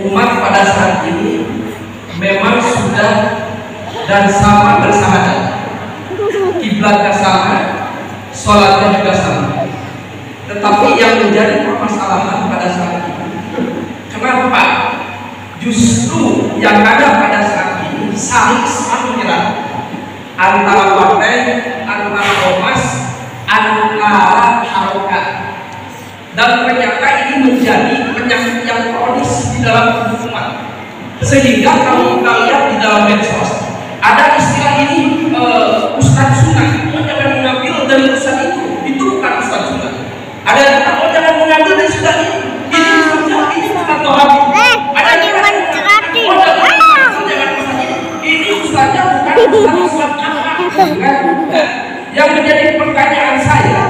Umat pada saat ini memang sudah dan sama bersahadat, kiblatnya sama, sholatnya juga sama. Tetapi yang menjadi permasalahan pada saat ini, kenapa justru yang ada pada saat ini saling menyerang antara partai, antara ormas, antara harokat, dan ternyata ini menjadi penyakit yang kronis di dalam tubuh umat. Sehingga kalau kita lihat di dalam medsos ada istilah ini, ustadz sunnah, jangan mengambil dari ustadz itu bukan ustadz sunnah. Ada yang kata, oh jangan mengambil dari ustadz ini ustadz Tohabi. Ada yang kata, oh jangan ini ustadznya bukan ustadz sunnah. Yang menjadi pertanyaan saya,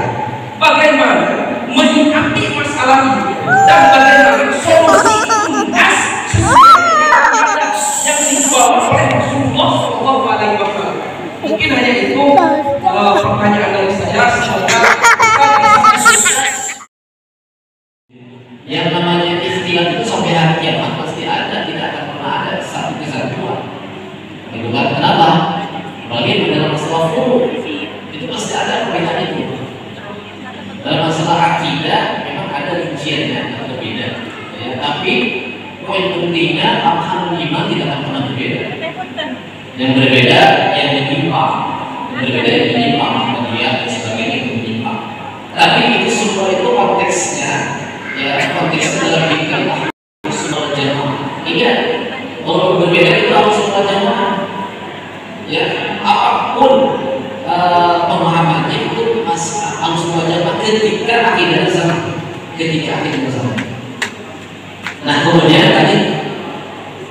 bagaimana menyikapi masalah ini dan bagaimana solusi tuntas yang dibawa oleh Rasulullah SAW. Mungkin hanya itu pertanyaan dari saya. Semoga yang namanya ikhtilaf itu sampai hari kiamat pasti ada, tidak akan pernah ada satu kesatuan. Itu kan kenapa? Apalagi dalam masalah furu itu pasti ada perbedaan itu. Dalam masalah akidah memang ada rinciannya atau beda, ya, tapi poin pentingnya amalan iman tidak akan pernah berbeda. Yang berbeda yang menyimpang, dia dan sebagainya itu menyimpang. Tapi itu semua itu konteksnya, ya konteksnya dalam pikiran semua jamaah. Ingat, kalau berbeda itu harus semua jamaah. Ya, apapun pemahamannya itu harus semua jamaah ketika akidahnya sama. Nah kemudian tadi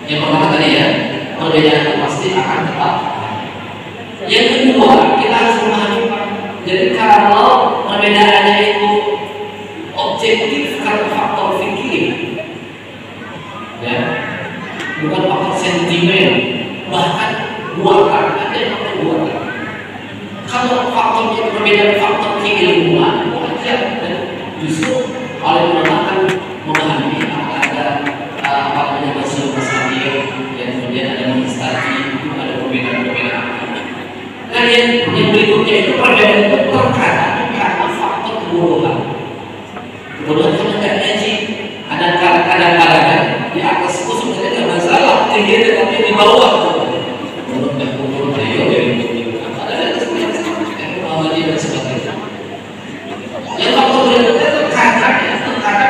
yang pertama tadi ya, perbedaan itu pasti akan tetap. Yang kedua, kita harus memahami, jadi kalau perbedaannya itu objektif karena faktor fikih, ya, bukan faktor sentimen, bahkan buatan, ada yang faktor buatan. Kalau faktornya perbedaan faktor keilmuan, wajar, dan justru oleh ulama akan memahami ada apa namanya masalah yang kemudian ada mustahil, ada perbedaan-perbedaan. Nah yang berikutnya itu perbedaan itu terkadang karena faktor kebodohan. Kebodohan karena nggak ngaji. Ada kadang-kadang di atas itu sebenarnya nggak masalah, tinggi tapi di bawah. Menurut bodoh dari ada sebenarnya dan sebagainya. Yang faktor berikutnya terkadang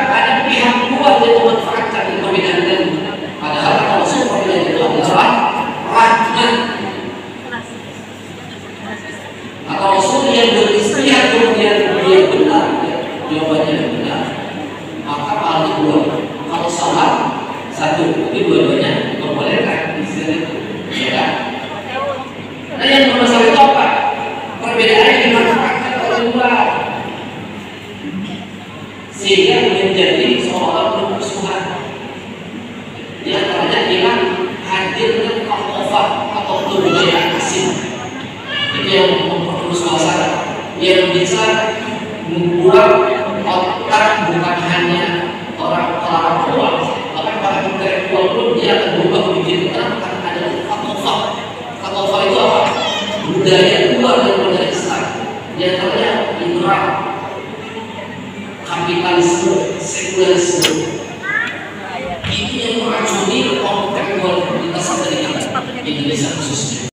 ada pihak luar yang memanfaatkan perbedaan itu. Padahal kalau perbedaan itu adalah rahmat. Atau Rasul yang beristihad kemudian dia benar, jawabannya benar, maka hal dua. Kalau salah satu, tapi dua-duanya diperbolehkan istilah itu, ya kan? Nah yang bermasalah itu apa? Perbedaan yang dimanfaatkan oleh luar, sehingga menjadi seolah bermusuhan. Di antaranya ialah hadirnya al-khofat atau kebudayaan asing. Itu yang memperkeruh suasana, yang bisa membuat otak bukan hanya orang luar, bahkan para intelektual pun dia akan berubah pikiran karena ada al-khofat. Al-khofat itu apa? Budaya luar daripada Islam. Di antaranya Iran, kapitalisme, sekularisme. Ini yang meracuni konteks komunitas dari Indonesia khususnya.